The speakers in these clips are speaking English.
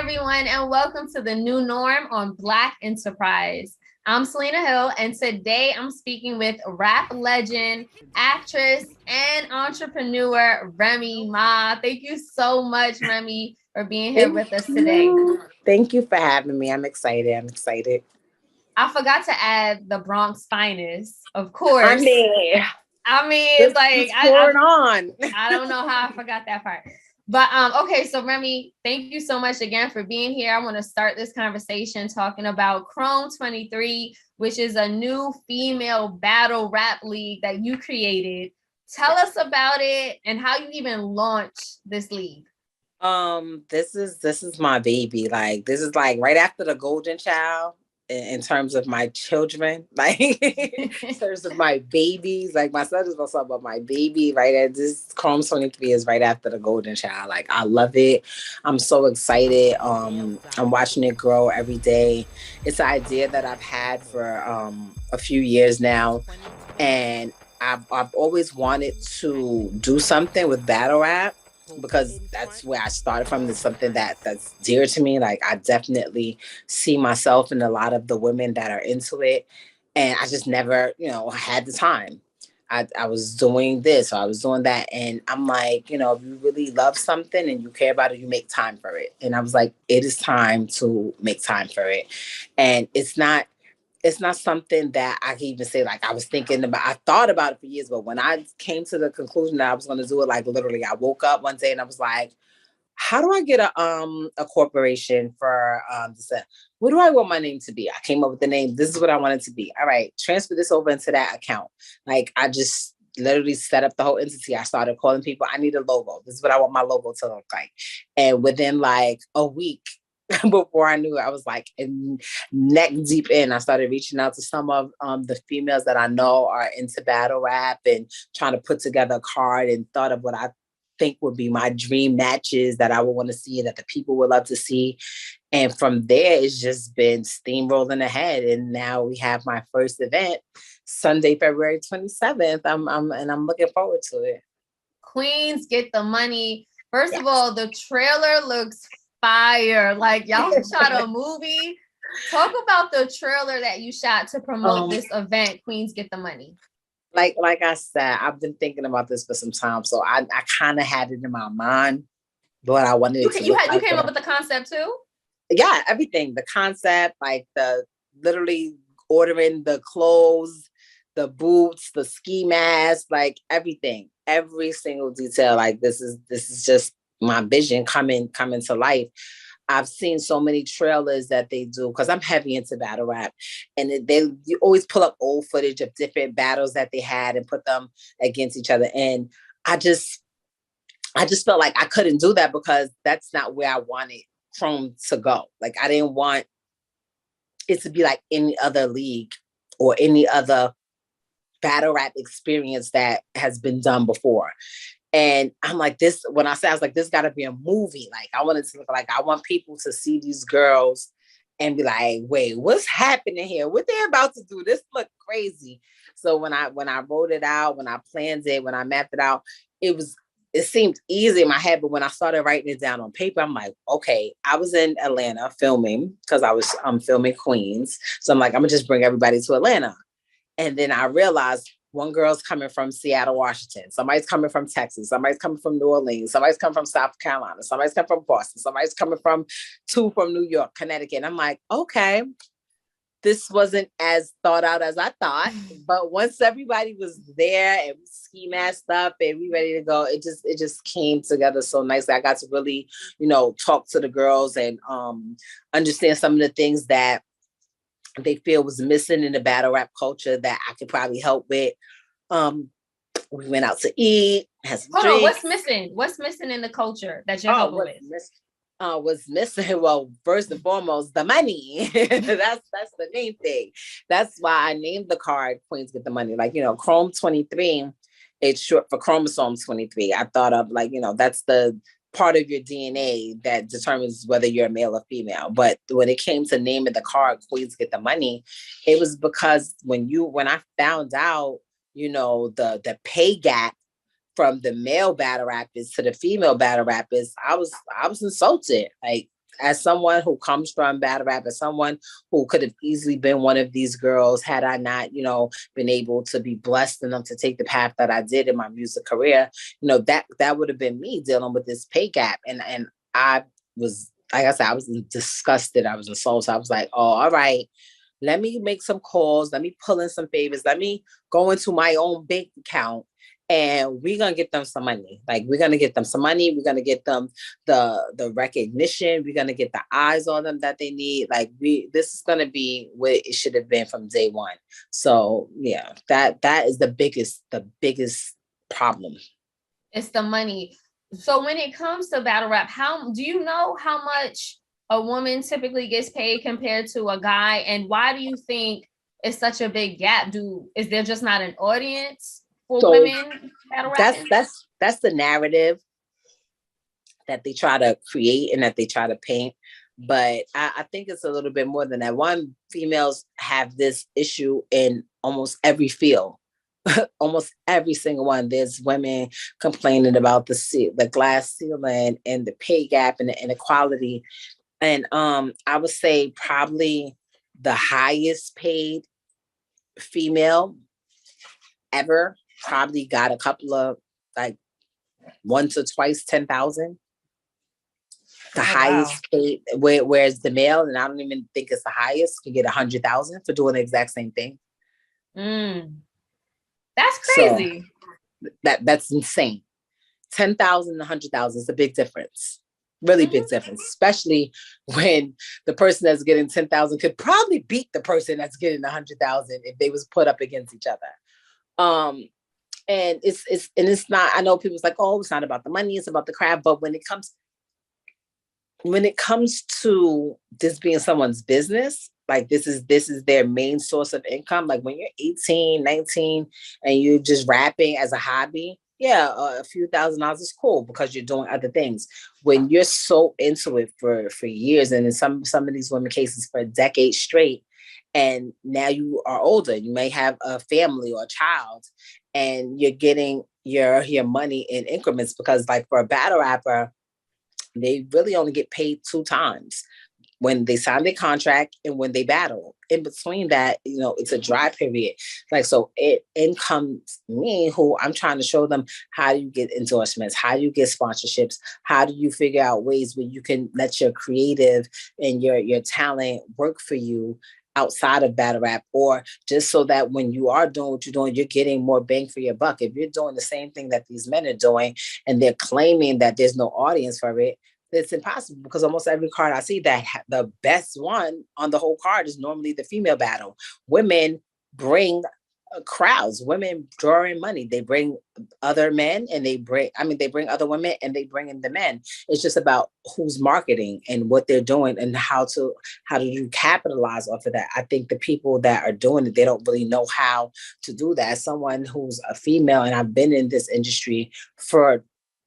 everyone, and welcome to the new norm on Black Enterprise. I'm Selena Hill, and today I'm speaking with rap legend, actress, and entrepreneur Remy Ma. Thank you so much, Remy, for being here Thank with us today. you. Thank you for having me. I'm excited. I'm excited. I forgot to add the Bronx finest, of I course. mean, It's like just pour it on. I don't know how I forgot that part. But okay, so Remy, thank you so much again for being here. I want to start this conversation talking about Chrome 23, which is a new female battle rap league that you created. Tell us about it and how you even launched this league. This is my baby. Like this is like right after the golden child in terms of my children, like in terms of my babies. Like my son is also about my baby, right? And this Chrome 23 is right after the golden child. Like I love it. I'm so excited. I'm watching it grow every day. It's an idea that I've had for a few years now. And I've always wanted to do something with battle rap because that's where I started from. It's something that's dear to me. Like I definitely see myself in a lot of the women that are into it. And I just never, had the time. I was doing this or I was doing that. And I'm like, if you really love something and you care about it, you make time for it. And I was like, it is time to make time for it. And it's not something that I can even say, like, I was thinking about. I thought about it for years, but when I came to the conclusion that I was going to do it, like, literally, I woke up one day and I was like, how do I get a corporation for this? What do I want my name to be? I came up with the name. This is what I want it to be. All right, transfer this over into that account. Like, I just literally set up the whole entity. I started calling people, I need a logo. This is what I want my logo to look like. And within like a week, before I knew it, I was like neck deep in. I started reaching out to some of the females that I know are into battle rap and trying to put together a card and thought of what I think would be my dream matches that I would want to see and that the people would love to see. And from there, it's just been steamrolling ahead. And now we have my first event, Sunday, February 27th. I'm looking forward to it. Queens get the money. First Yeah. of all, the trailer looks fire. Like y'all shot a movie. Talk about the trailer that you shot to promote this event, Queens Get the Money. Like I said, I've been thinking about this for some time. So I kind of had it in my mind what I wanted it to look like. You came up with the concept too? Yeah, everything. The concept, like the literally ordering the clothes, the boots, the ski mask, like everything. Every single detail. Like this is just my vision coming to life. I've seen so many trailers that they do because I'm heavy into battle rap, and you always pull up old footage of different battles that they had and put them against each other. And I just felt like I couldn't do that because that's not where I wanted Chrome to go. Like I didn't want it to be like any other league or any other battle rap experience that has been done before. And I'm like, this, when I say, I was like, this got to be a movie. Like, I wanted to look like, I want people to see these girls and be like, wait, what's happening here? What they're about to do? This look crazy. So when I wrote it out, when I planned it, when I mapped it out, it seemed easy in my head. But when I started writing it down on paper, I'm like, okay, I was in Atlanta filming because I was filming Queens. So I'm like, I'm gonna just bring everybody to Atlanta. And then I realized one girl's coming from Seattle, Washington. Somebody's coming from Texas. Somebody's coming from New Orleans. Somebody's coming from South Carolina. Somebody's coming from Boston. Somebody's coming from New York, Connecticut. And I'm like, okay, this wasn't as thought out as I thought. But once everybody was there and ski masked up and we ready to go, it just came together so nicely. I got to really, talk to the girls and understand some of the things that they feel was missing in the battle rap culture that I could probably help with. We went out to eat, had some drinks. What's missing? What's missing in the culture that you're helping with? Was missing, well, first and foremost, the money. that's the main thing. That's why I named the card Queens Get the Money. Like, Chrome 23, it's short for chromosome 23. I thought of like, that's the part of your DNA that determines whether you're a male or female. But when it came to naming the card Queens Get the Money, it was because when I found out, the pay gap from the male battle rappers to the female battle rappers, I was insulted. Like as someone who comes from battle rap, as someone who could have easily been one of these girls had I not, been able to be blessed enough to take the path that I did in my music career, that would have been me dealing with this pay gap. And I was, like I said, I was disgusted. I was insulted. I was like, oh, all right. Let me make some calls. Let me pull in some favors. Let me go into my own bank account and we're gonna get them some money. Like we're gonna get them some money. We're gonna get them the recognition. We're gonna get the eyes on them that they need. Like this is gonna be what it should have been from day one. So yeah, that is the biggest problem. It's the money. So when it comes to battle rap, how do you know how much a woman typically gets paid compared to a guy? And why do you think it's such a big gap? Is there just not an audience for women battle rapping? That's the narrative that they try to create and that they try to paint. But I think it's a little bit more than that. One, females have this issue in almost every field. Almost every single one. There's women complaining about the glass ceiling and the pay gap and the inequality. And I would say probably the highest paid female ever probably got a couple of like once or twice 10,000. The highest paid, whereas the male, and I don't even think it's the highest, can get 100,000 for doing the exact same thing. That's crazy. So that's insane. 10,000, 100,000 is a big difference. Really big difference, especially when the person that's getting 10,000 could probably beat the person that's getting 100,000 if they was put up against each other. And it's not. I know people's like, oh, it's not about the money, it's about the craft. But when it comes to this being someone's business, like this is their main source of income. Like when you're 18, 19 and you're just rapping as a hobby, yeah, a few $1,000s is cool because you're doing other things. When you're so into it for years, and in some of these women cases for a decade straight, and now you are older, you may have a family or a child, and you're getting your money in increments, because like for a battle rapper, they really only get paid 2 times: when they sign their contract and when they battle. In between that, it's a dry period. Like, so in comes me, who I'm trying to show them how you get endorsements, how you get sponsorships, how do you figure out ways where you can let your creative and your talent work for you outside of battle rap, or just so that when you are doing what you're doing, you're getting more bang for your buck. If you're doing the same thing that these men are doing and they're claiming that there's no audience for it, it's impossible, because almost every card I see, that the best one on the whole card is normally the female battle. Women bring crowds. Women draw in money. They bring other men, and they bring other women, and they bring in the men. It's just about who's marketing and what they're doing and how do you capitalize off of that. I think the people that are doing it, they don't really know how to do that. As someone who's a female, and I've been in this industry for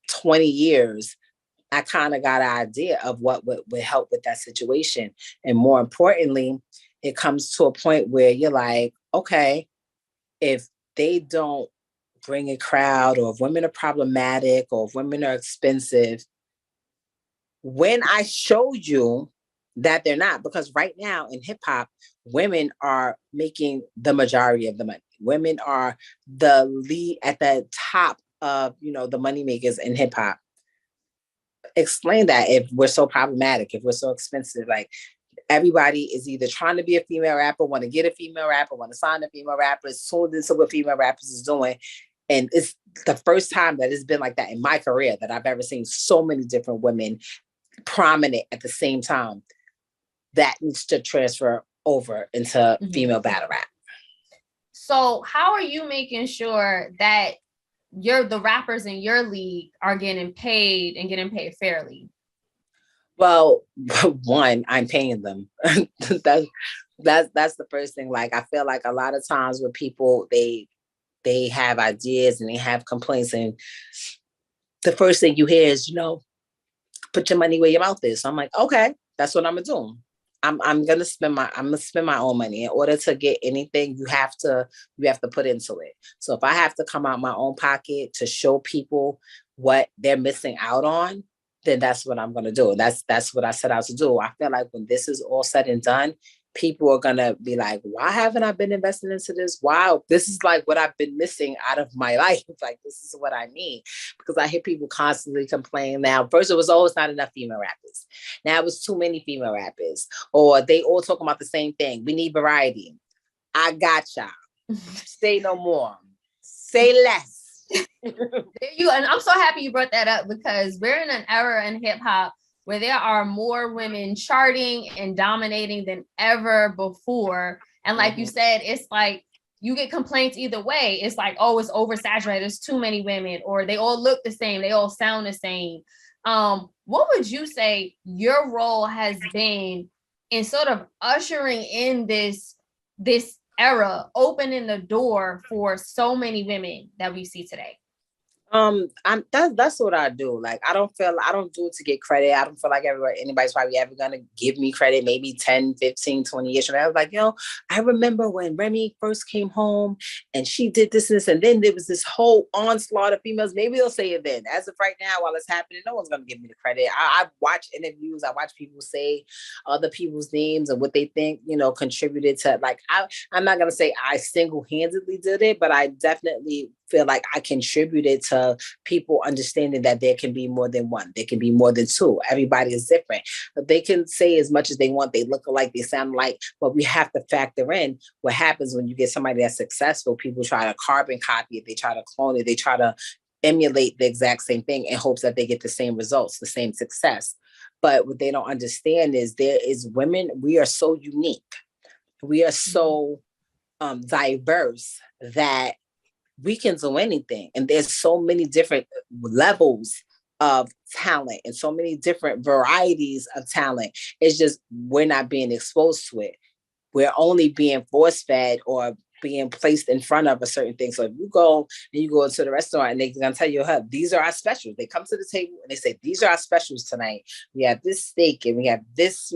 20 years, I kind of got an idea of what would help with that situation. And more importantly, it comes to a point where you're like, okay, if they don't bring a crowd, or if women are problematic, or if women are expensive, when I show you that they're not, because right now in hip hop, women are making the majority of the money. Women are the lead at the top of, the money makers in hip hop. Explain that. If we're so problematic, if we're so expensive, like everybody is either trying to be a female rapper, want to get a female rapper, want to sign a female rapper, it's sold into what female rappers is doing. And it's the first time that it's been like that in my career, that I've ever seen so many different women prominent at the same time. That needs to transfer over into female battle rap. So how are you making sure that the rappers in your league are getting paid and getting paid fairly? Well, one, I'm paying them. that's the first thing. Like, I feel like a lot of times with people, they have ideas and they have complaints, and the first thing you hear is, put your money where your mouth is. So I'm like, okay, that's what I'm gonna do. I'm gonna spend my own money. In order to get anything, you have to put into it. So if I have to come out my own pocket to show people what they're missing out on, then that's what I'm gonna do. That's what I set out to do. I feel like when this is all said and done, people are gonna be like, why haven't I been investing into this? Wow, this is like what I've been missing out of my life. Like, this is what I need. Because I hear people constantly complain now. First, it was always not enough female rappers. Now it was too many female rappers. Or they all talking about the same thing. We need variety. I got y'all. Say no more. Say less. And I'm so happy you brought that up, because we're in an era in hip hop where there are more women charting and dominating than ever before. And like you said, it's like you get complaints either way. It's like, oh, it's oversaturated, there's too many women, or they all look the same, they all sound the same. What would you say your role has been in sort of ushering in this era, opening the door for so many women that we see today? That's what I do. Like, I don't do it to get credit. I don't feel like anybody's probably ever gonna give me credit, maybe 10, 15, 20 years from now. I was like, I remember when Remy first came home and she did this and this, and then there was this whole onslaught of females. Maybe they'll say it then. As of right now, while it's happening, no one's gonna give me the credit. I watch interviews, I watch people say other people's names and what they think, contributed to, like, I'm not gonna say I single-handedly did it, but I definitely feel like I contributed to people understanding that there can be more than one. There can be more than two. Everybody is different. But they can say as much as they want. They look alike, they sound alike, but we have to factor in what happens when you get somebody that's successful. People try to carbon copy it. They try to clone it. They try to emulate the exact same thing in hopes that they get the same results, the same success. But what they don't understand is there is women, we are so unique. We are so diverse that we can do anything. And there's so many different levels of talent and so many different varieties of talent. It's just, we're not being exposed to it. We're only being force fed or being placed in front of a certain thing. So if you go into the restaurant and they're going to tell you, these are our specials. They come to the table and they say, these are our specials tonight. We have this steak and we have this,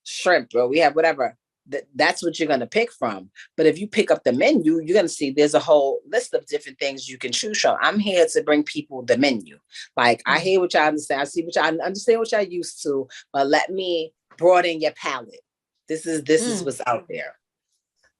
shrimp, or we have whatever. That's what you're going to pick from. But if you pick up the menu, you're going to see there's a whole list of different things you can choose from. I'm here to bring people the menu. Like, I hear what y'all understand. I see what y'all understand, what y'all used to, but let me broaden your palette. This is what's out there.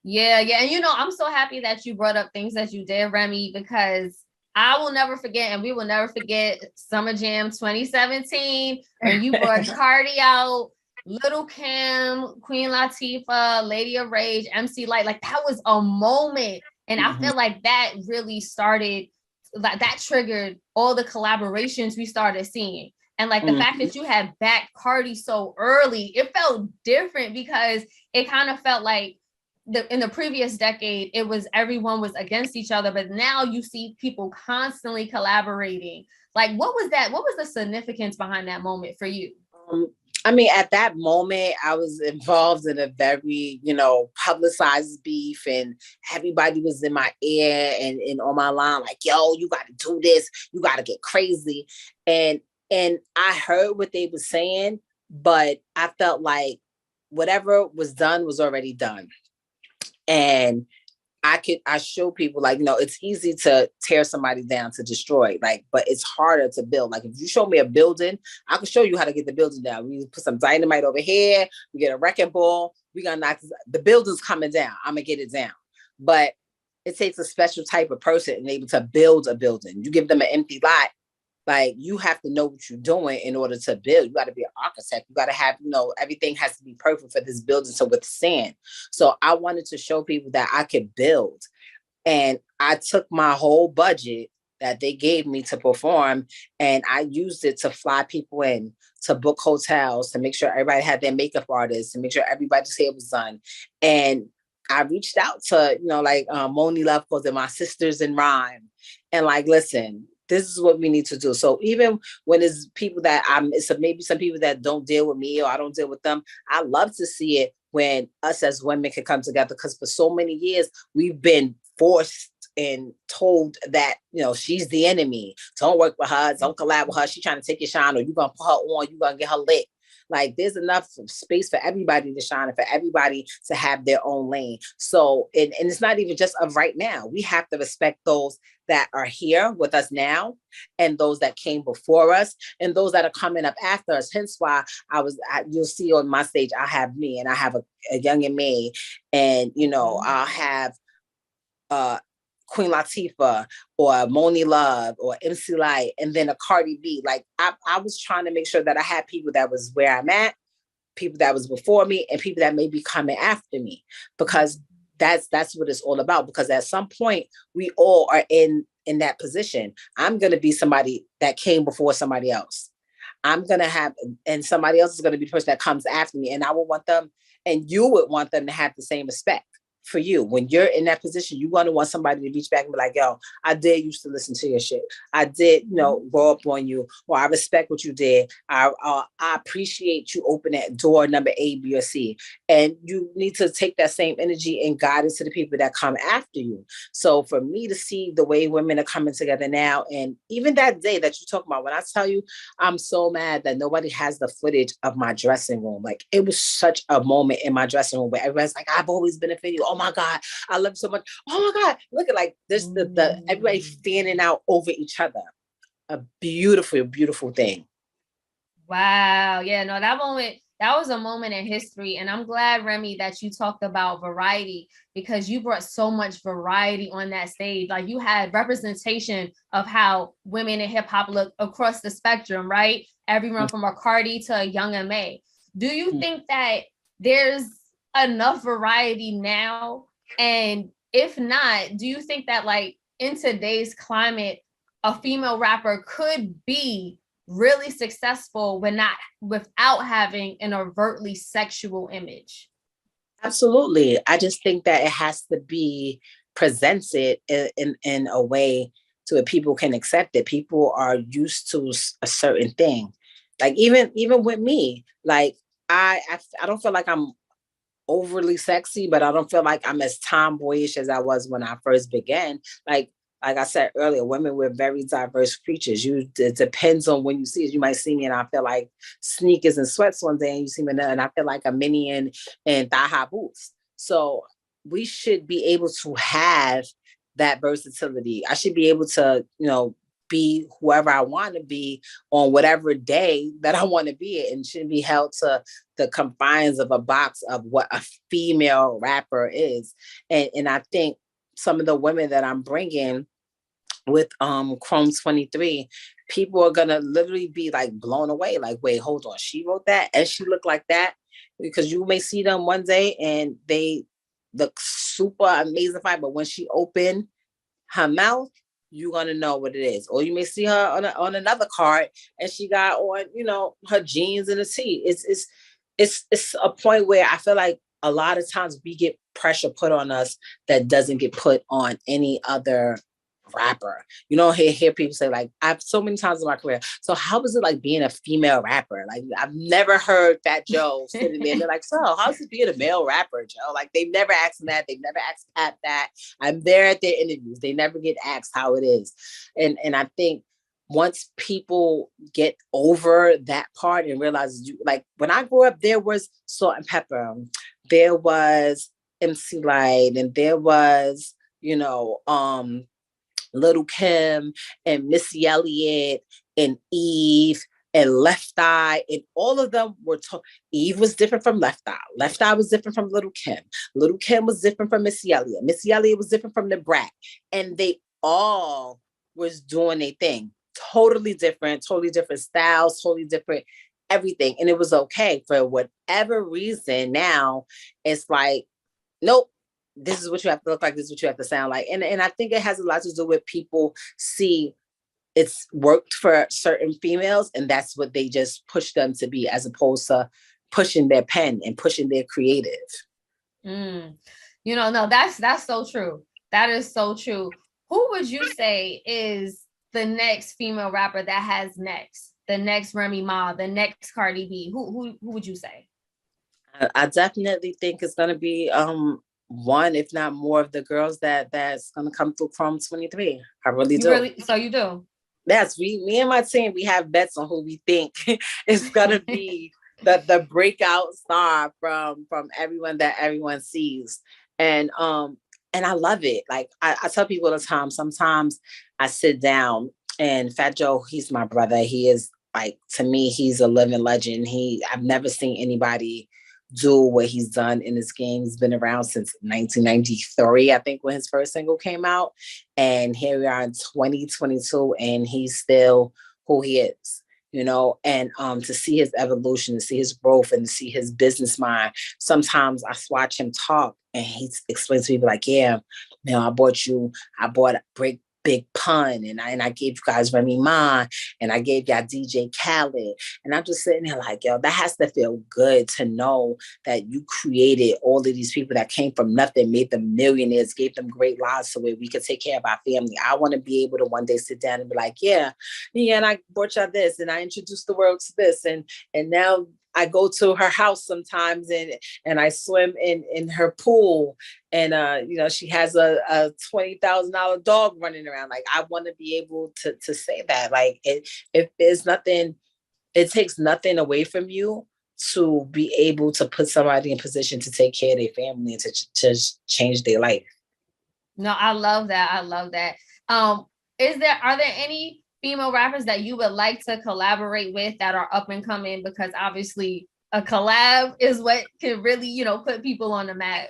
Yeah. And I'm so happy that you brought up things that you did, Remy, because I will never forget, and we will never forget Summer Jam 2017 when you brought Cardi out, Little Kim, Queen Latifah, Lady of Rage, MC Light. Like, that was a moment. And I feel like that really started, like, that triggered all the collaborations we started seeing. And like the fact that you had backed Cardi so early, it felt different, because it kind of felt like in the previous decade, it was everyone was against each other. But now you see people constantly collaborating. Like, what was that? What was the significance behind that moment for you? I mean, at that moment, I was involved in a very, publicized beef, and everybody was in my ear and on my line, like, yo, you got to do this. You got to get crazy. And I heard what they were saying, but I felt like whatever was done was already done. And I show people, like, it's easy to tear somebody down, to destroy, like, but it's harder to build. Like, if you show me a building, I can show you how to get the building down. We put some dynamite over here, we get a wrecking ball, we gonna knock the building's coming down. I'm gonna get it down. But it takes a special type of person and able to build a building. You give them an empty lot, like, you have to know what you're doing in order to build. You got to be an architect. You got to have, everything has to be perfect for this building to withstand. So I wanted to show people that I could build. And I took my whole budget that they gave me to perform, and I used it to fly people in, to book hotels, to make sure everybody had their makeup artists, to make sure everybody's hair was done. And I reached out to, Moni Love calls it my sisters in rhyme. And like, listen, this is what we need to do. So even when it's people that maybe some people that don't deal with me or I don't deal with them, I love to see it when us as women can come together, because for so many years we've been forced and told that, she's the enemy. Don't work with her. Don't collab with her. She's trying to take your shine, or you're going to put her on. You're going to get her lit. Like there's enough space for everybody to shine and for everybody to have their own lane. So, and it's not even just of right now. We have to respect those that are here with us now and those that came before us and those that are coming up after us. Hence why you'll see on my stage, I have me and I have a young and May, and, you know, I'll have uh Queen Latifah or Moni Love or MC Light and then a Cardi B. Like I was trying to make sure that I had people that was where I'm at, people that was before me, and people that may be coming after me, because that's what it's all about. Because at some point we all are in that position. I'm going to be somebody that came before somebody else. I'm going to have, and somebody else is going to be the person that comes after me, and I will want them, and you would want them to have the same respect for you. When you're in that position, you want to want somebody to reach back and be like, yo, I did used to listen to your shit. I did, you know, grow up on you, or I respect what you did. I appreciate you open that door number A, B, or C. And you need to take that same energy and guide it to the people that come after you. So for me to see the way women are coming together now, and even that day that you talk about, when I tell you, I'm so mad that nobody has the footage of my dressing room. Like it was such a moment in my dressing room where everybody's like, I've always been a fan of you. Oh my God, I love you so much. Oh my God, look at like this, the everybody fanning out over each other. A beautiful, beautiful thing. Wow. Yeah, no, that was a moment in history. And I'm glad, Remy, that you talked about variety, because you brought so much variety on that stage. Like you had representation of how women in hip hop look across the spectrum, right? Everyone from a Cardi to a Young M.A. Do you think that there's enough variety now? And if not, do you think that like in today's climate, a female rapper could be really successful without having an overtly sexual image? Absolutely. I just think that it has to be presented in a way so that people can accept it. People are used to a certain thing. Like even with me, like I don't feel like I'm overly sexy, but I don't feel like I'm as tomboyish as I was when I first began. Like I said earlier, women, we're very diverse creatures. It depends on when you see it. You might see me and I feel like sneakers and sweats one day, and you see me and I feel like a mini and thigh-high boots. So we should be able to have that versatility. I should be able to, you know, be whoever I want to be on whatever day that I want to be it, and shouldn't be held to the confines of a box of what a female rapper is. And I think some of the women that I'm bringing with Chrome 23, people are gonna literally be like blown away. Like, wait, hold on, she wrote that and she looked like that? Because you may see them one day and they look super amazing, but when she opened her mouth, you're gonna know what it is. Or you may see her on another card and she got on, you know, her jeans and a tee. It's a point where I feel like a lot of times we get pressure put on us that doesn't get put on any other rapper. You know, hear people say, like, I've so many times in my career, so how was it like being a female rapper? Like, I've never heard Fat Joe sitting there and they're like, so how's it being a male rapper, Joe? Like, they've never asked me that. They've never asked Pat that. I'm there at their interviews. They never get asked how it is. And I think once people get over that part and realize, like, when I grew up, there was Salt and Pepper, there was MC Light, and there was, you know, Little Kim and Missy Elliott and Eve and Left Eye, and all of them were Eve was different from Left Eye. Left Eye was different from Little Kim. Little Kim was different from Missy Elliott. Missy Elliott was different from the Brat. And they all was doing a thing. Totally different styles, totally different everything. And it was okay. For whatever reason, now it's like, nope, this is what you have to look like, this is what you have to sound like. And I think it has a lot to do with people see it's worked for certain females, and that's what they just push them to be, as opposed to pushing their pen and pushing their creative. You know, no, that's so true. That is so true. Who would you say is the next female rapper that has next? The next Remy Ma, the next Cardi B? Who would you say? I definitely think it's gonna be one, if not more, of the girls that's gonna come through Chrome 23. I really do. So you do? Yes, me and my team, we have bets on who we think is gonna be the breakout star from everyone that everyone sees. And I love it. Like I tell people all the time, sometimes I sit down and Fat Joe, he's my brother. He is like, to me, he's a living legend. I've never seen anybody do what he's done in this game. He's been around since 1993, I think, when his first single came out. And here we are in 2022, and he's still who he is. And to see his evolution, to see his growth, and to see his business mind. Sometimes I watch him talk, and he explains to people like, yeah, I bought Big Pun, and I gave you guys Remy Ma, and I gave y'all DJ Khaled. And I'm just sitting there like, yo, that has to feel good to know that you created all of these people that came from nothing, made them millionaires, gave them great lives so where we could take care of our family. I want to be able to one day sit down and be like, yeah, and I brought y'all this, and I introduced the world to this, and now I go to her house sometimes, and I swim in her pool, and she has a $20,000 dog running around. Like, I want to be able to say that. Like, if there's nothing, it takes nothing away from you to be able to put somebody in position to take care of their family and to change their life. No, I love that. I love that. Are there any female rappers that you would like to collaborate with that are up and coming? Because obviously a collab is what can really, put people on the map.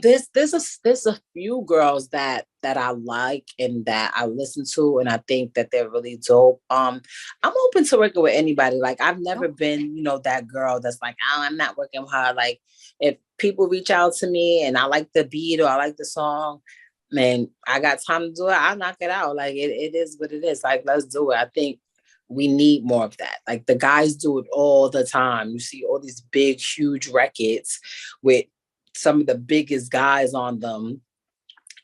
There's a few girls that I like and that I listen to, and I think that they're really dope. I'm open to working with anybody. Like, I've never been, that girl that's like, oh, I'm not working with her. Like, if people reach out to me and I like the beat or I like the song, man, I got time to do it, I'll knock it out. Like, it is what it is. Like, let's do it. I think we need more of that. Like, the guys do it all the time. You see all these big, huge records with some of the biggest guys on them.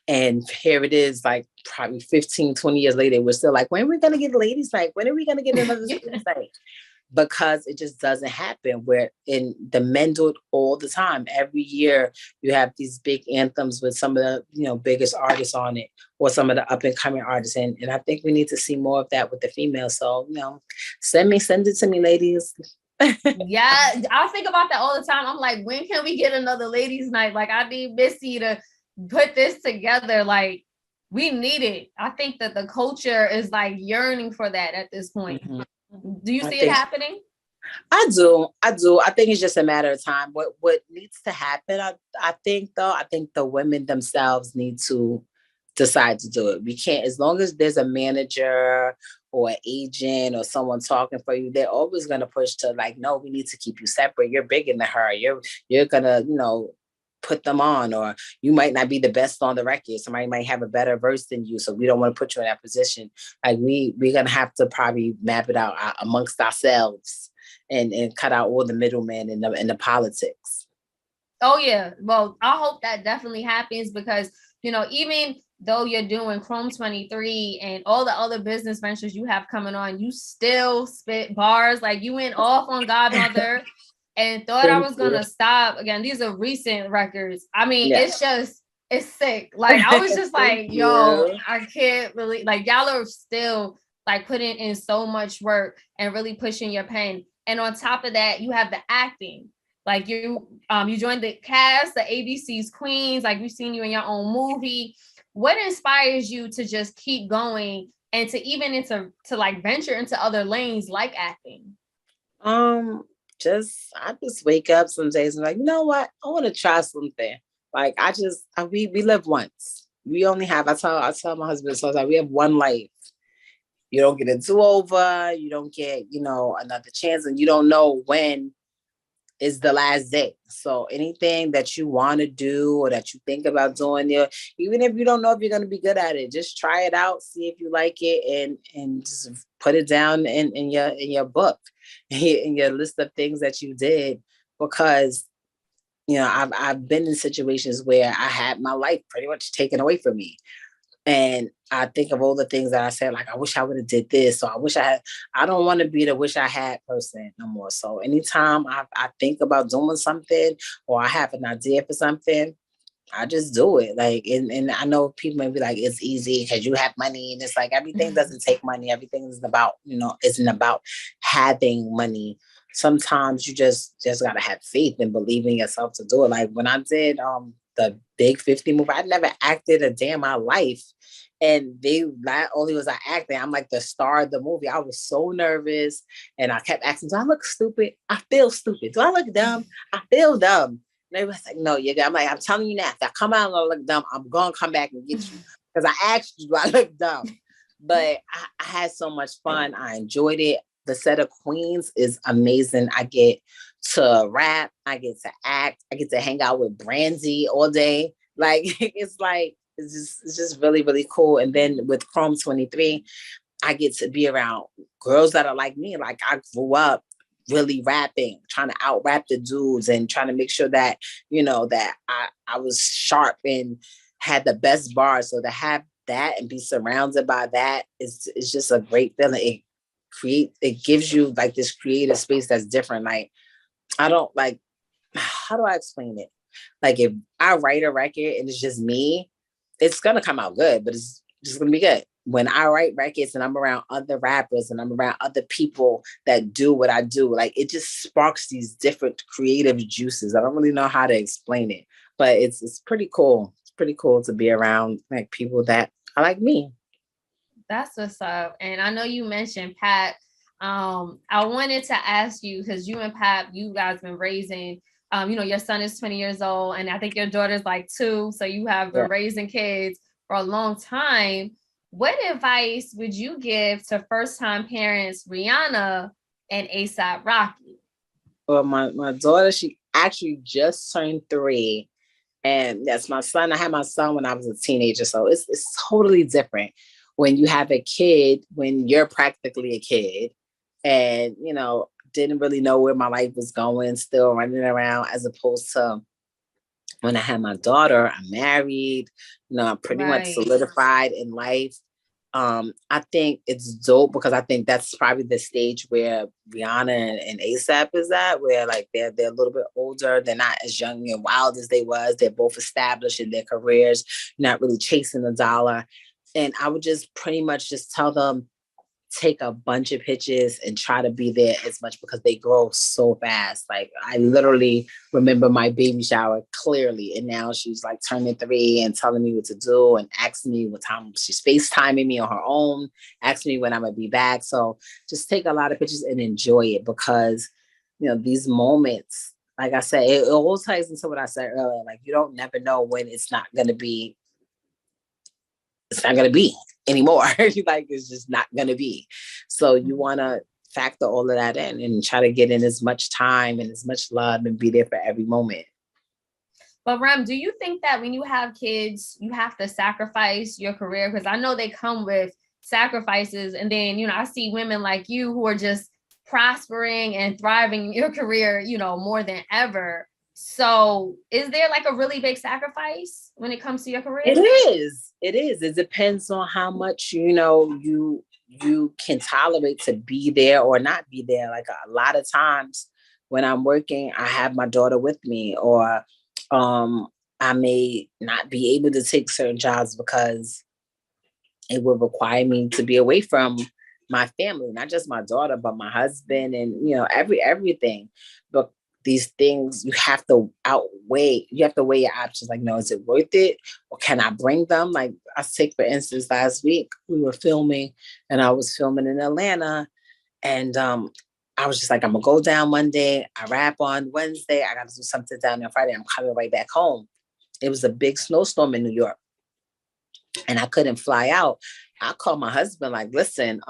And here it is, like, probably 15, 20 years later, we're still like, when are we going to get ladies night? When are we going to get another ladies night? Because it just doesn't happen. Where in the men do it all the time. Every year you have these big anthems with some of the biggest artists on it, or some of the up and coming artists. And I think we need to see more of that with the females. So send it to me, ladies. Yeah, I think about that all the time. I'm like, when can we get another ladies night? Like, I need Missy to put this together. Like, we need it. I think that the culture is like yearning for that at this point. Mm-hmm. Do you see it happening? I do. I think it's just a matter of time. What needs to happen, I think the women themselves need to decide to do it. We can't, as long as there's a manager or an agent or someone talking for you, they're always going to push to like, no, we need to keep you separate. You're bigger than her. You're going to, put them on, or you might not be the best on the record. Somebody might have a better verse than you. So we don't want to put you in that position. Like, we're going to have to probably map it out amongst ourselves and cut out all the middlemen and the politics. Oh yeah. Well, I hope that definitely happens, because, even though you're doing Chrome 23 and all the other business ventures you have coming on, you still spit bars. Like, you went off on Godmother and thought I was going to stop. Again, these are recent records. I mean, It's sick. Like, I was just like, yo, I can't really, like, y'all are still like putting in so much work and really pushing your pen. And on top of that, you have the acting. Like, you joined the cast, the ABC's Queens. Like, we've seen you in your own movie. What inspires you to just keep going and to like venture into other lanes like acting? I just wake up some days and like, you know what? I want to try something. Like, we live once. We only have, I tell my husband sometimes, we have one life. You don't get a do-over. You don't get, another chance, and you don't know when is the last day. So anything that you want to do or that you think about doing, even if you don't know if you're going to be good at it, just try it out, see if you like it, and just put it down in your book, in your list of things that you did. Because I've been in situations where I had my life pretty much taken away from me. And I think of all the things that I said, like, I wish I would have did this. So I don't want to be the wish I had person no more. So anytime I think about doing something, or I have an idea for something, I just do it. Like, and I know people may be like, it's easy because you have money. And it's like, everything doesn't take money. Everything isn't about, isn't about having money. sometimes you just gotta have faith and believe in yourself to do it. Like when I did the Big 50 movie, I never acted a day in my life. And they not only was I acting, I'm like the star of the movie. I was so nervous and I kept asking, do I look stupid? I feel stupid. Do I look dumb? I feel dumb. And they was like, no, you're good. I'm like, I'm telling you now, if I come out and I look dumb, I'm gonna come back and get you. Because I asked you, do I look dumb? But I had so much fun. I enjoyed it. The set of queens is amazing. I get to rap, I get to act, I get to hang out with Brandy all day. Like it's just really, really cool. And then with Chrome 23, I get to be around girls that are like me. Like I grew up really rapping, trying to out rap the dudes and trying to make sure that, that I was sharp and had the best bars. So to have that and be surrounded by that is just a great feeling. It gives you like this creative space that's different. Like I don't like, how do I explain it? Like if I write a record and it's just me, it's gonna come out good, but it's just gonna be good. When I write records and I'm around other rappers and I'm around other people that do what I do, like it just sparks these different creative juices. I don't really know how to explain it, but it's pretty cool. It's pretty cool to be around like people that are like me. That's what's up. And I know you mentioned Pat. I wanted to ask you, because you and Pat, you guys been raising, your son is 20 years old, and I think your daughter's like 2. So you have been raising kids for a long time. What advice would you give to first-time parents, Rihanna and ASAP Rocky? Well, my daughter, she actually just turned 3. And that's my son. I had my son when I was a teenager. So it's totally different when you have a kid, when you're practically a kid and, didn't really know where my life was going, still running around, as opposed to when I had my daughter, I'm married, I'm pretty much solidified in life. I think it's dope because I think that's probably the stage where Rihanna and ASAP is at, where like they're a little bit older. They're not as young and wild as they was. They're both established in their careers, not really chasing the dollar. And I would just pretty much just tell them, take a bunch of pictures and try to be there as much because they grow so fast. Like I literally remember my baby shower clearly. And now she's like turning 3 and telling me what to do and asking me what time she's FaceTiming me on her own, asking me when I'm gonna be back. So just take a lot of pictures and enjoy it because, these moments, like I said, it all ties into what I said earlier. Like you don't never know when it's not gonna be anymore. Like it's just not gonna be. So you wanna factor all of that in and try to get in as much time and as much love and be there for every moment. But Rem, do you think that when you have kids, you have to sacrifice your career? Because I know they come with sacrifices. And then, I see women like you who are just prospering and thriving in your career, more than ever. So is there like a really big sacrifice when it comes to your career? It is. It depends on how much, you can tolerate to be there or not be there. Like a lot of times when I'm working, I have my daughter with me, or I may not be able to take certain jobs because it would require me to be away from my family, not just my daughter, but my husband and, everything. But these things you have to weigh your options. Like, is it worth it? Or can I bring them? Like I take, for instance, last week we were filming and I was filming in Atlanta and, I was just like, I'm gonna go down Monday. I rap on Wednesday. I got to do something down there Friday. I'm coming right back home. It was a big snowstorm in New York and I couldn't fly out. I called my husband like, listen,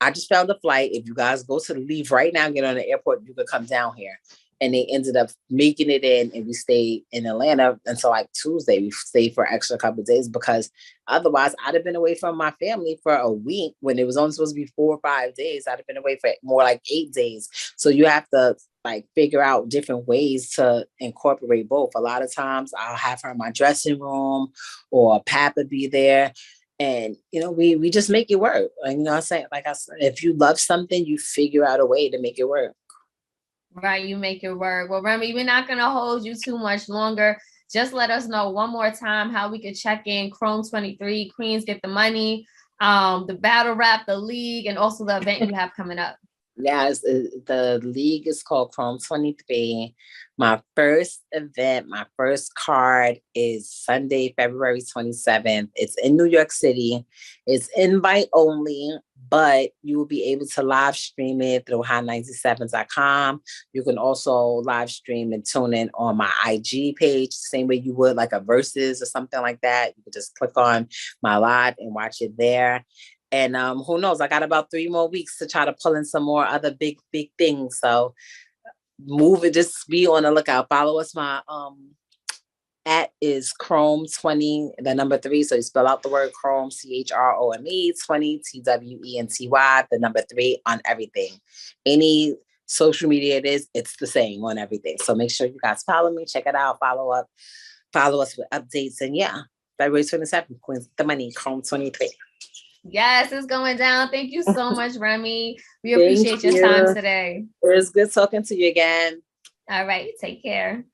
I just found a flight. If you guys go to the leave right now, get on the airport, you could come down here. And they ended up making it in and we stayed in Atlanta until like Tuesday. We stayed for an extra couple of days because otherwise I'd have been away from my family for a week when it was only supposed to be 4 or 5 days. I'd have been away for more like 8 days. So you have to like figure out different ways to incorporate both. A lot of times I'll have her in my dressing room or Papa be there. And, we just make it work. And, I'm saying, like I said, if you love something, you figure out a way to make it work. Right, you make it work. Well, Remy, we're not going to hold you too much longer. Just let us know one more time how we could check in Chrome 23, Queens Get the Money, the battle rap, the league, and also the event you have coming up. Yes, the league is called Chrome 23. My first event, my first card is Sunday, February 27th. It's in New York City. It's invite only, but you will be able to live stream it through high97.com. You can also live stream and tune in on my IG page, same way you would like a versus or something like that. You can just click on my live and watch it there. And who knows? I got about 3 more weeks to try to pull in some more other big things. So move it, just be on the lookout. Follow us. My at is Chrome 20, the number 3. So you spell out the word Chrome, CHROME 20, TWENTY, the number 3 on everything. Any social media it's the same on everything. So make sure you guys follow me, check it out, follow us with updates. And yeah, February 27th, Queens, the money, Chrome 23. Yes, it's going down. Thank you so much, Remy. We appreciate your time today. It was good talking to you again. All right. Take care.